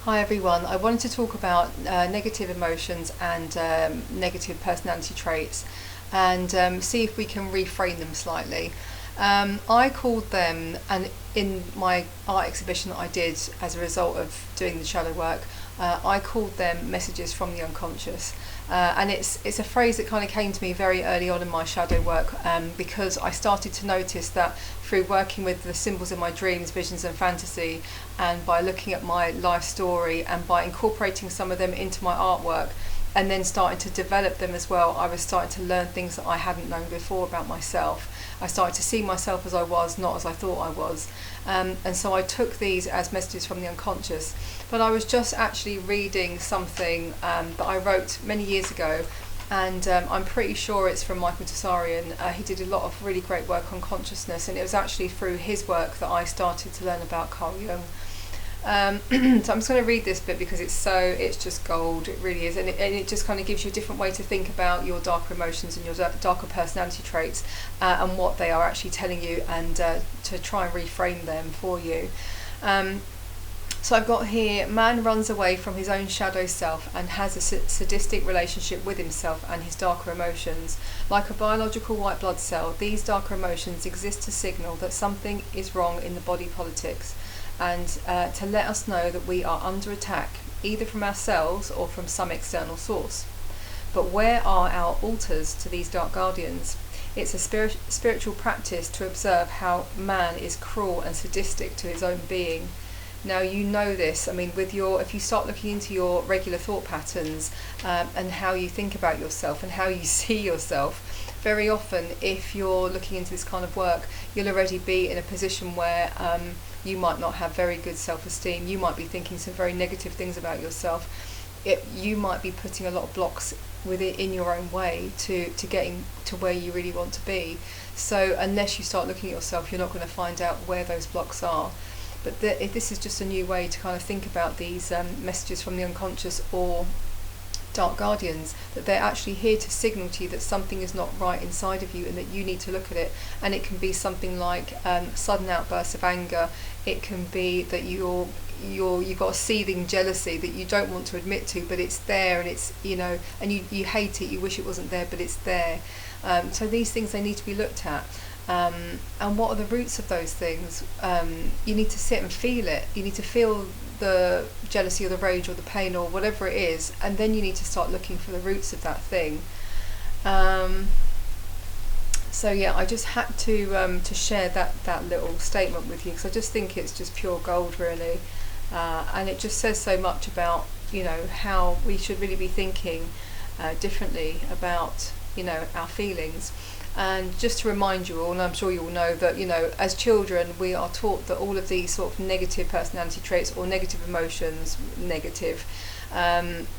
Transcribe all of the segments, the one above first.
Hi everyone, I wanted to talk about negative emotions and negative personality traits and see if we can reframe them slightly. I called them, and in my art exhibition that I did as a result of doing the shadow work, I called them messages from the unconscious. And it's a phrase that kind of came to me very early on in my shadow work, because I started to notice that through working with the symbols in my dreams, visions and fantasy, and by looking at my life story and by incorporating some of them into my artwork and then starting to develop them as well, I was starting to learn things that I hadn't known before about myself. I started to see myself as I was, not as I thought I was. And so I took these as messages from the unconscious. But I was just actually reading something that I wrote many years ago, and I'm pretty sure it's from Michael Tsarion. He did a lot of really great work on consciousness, and it was actually through his work that I started to learn about Carl Jung. So I'm just going to read this bit because it's just gold, it really is, and it just kind of gives you a different way to think about your darker emotions and your darker personality traits, and what they are actually telling you, and to try and reframe them for you. So I've got here, man runs away from his own shadow self and has a sadistic relationship with himself and his darker emotions. Like a biological white blood cell, these darker emotions exist to signal that something is wrong in the body politics, and to let us know that we are under attack, either from ourselves or from some external source. But where are our altars to these dark guardians? It's a spiritual practice to observe how man is cruel and sadistic to his own being. Now you know this, I mean, if you start looking into your regular thought patterns, and how you think about yourself and how you see yourself, very often if you're looking into this kind of work, you'll already be in a position where you might not have very good self-esteem, you might be thinking some very negative things about yourself. You might be putting a lot of blocks in your own way to getting to where you really want to be. So unless you start looking at yourself, you're not going to find out where those blocks are. But this is just a new way to kind of think about these messages from the unconscious or dark guardians, that they're actually here to signal to you that something is not right inside of you and that you need to look at it. And it can be something like sudden outbursts of anger. It can be that you've got a seething jealousy that you don't want to admit to, but it's there, and it's, and you hate it, you wish it wasn't there, but it's there. So these things, they need to be looked at. And what are the roots of those things? You need to sit and feel it. You need to feel the jealousy or the rage or the pain or whatever it is, and then you need to start looking for the roots of that thing. So yeah, I just had to share that little statement with you, because I just think it's just pure gold, really, and it just says so much about how we should really be thinking differently about our feelings. And just to remind you all, and I'm sure you all know that as children we are taught that all of these sort of negative personality traits or negative emotions,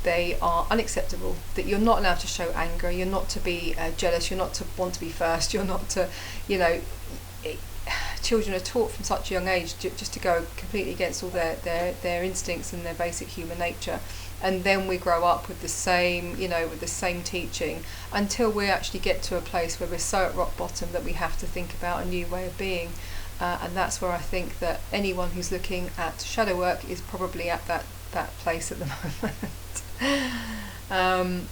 they are unacceptable, that you're not allowed to show anger, you're not to be jealous, you're not to want to be first, you're not to, children are taught from such a young age just to go completely against all their instincts and their basic human nature. And then we grow up with the same teaching until we actually get to a place where we're so at rock bottom that we have to think about a new way of being. And that's where I think that anyone who's looking at shadow work is probably at that place at the moment.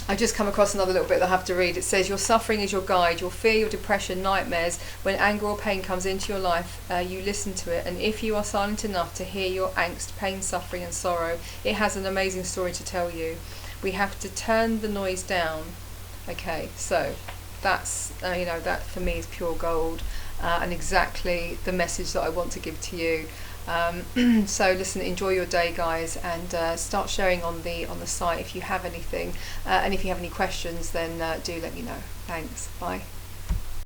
I just come across another little bit that I have to read. It says, your suffering is your guide, your fear, your depression, nightmares. When anger or pain comes into your life, you listen to it. And if you are silent enough to hear your angst, pain, suffering and sorrow, it has an amazing story to tell you. We have to turn the noise down. Okay, so that's, that for me is pure gold, and exactly the message that I want to give to you. So listen, enjoy your day, guys, and start sharing on the site if you have anything, and if you have any questions, then do let me know. Thanks. Bye.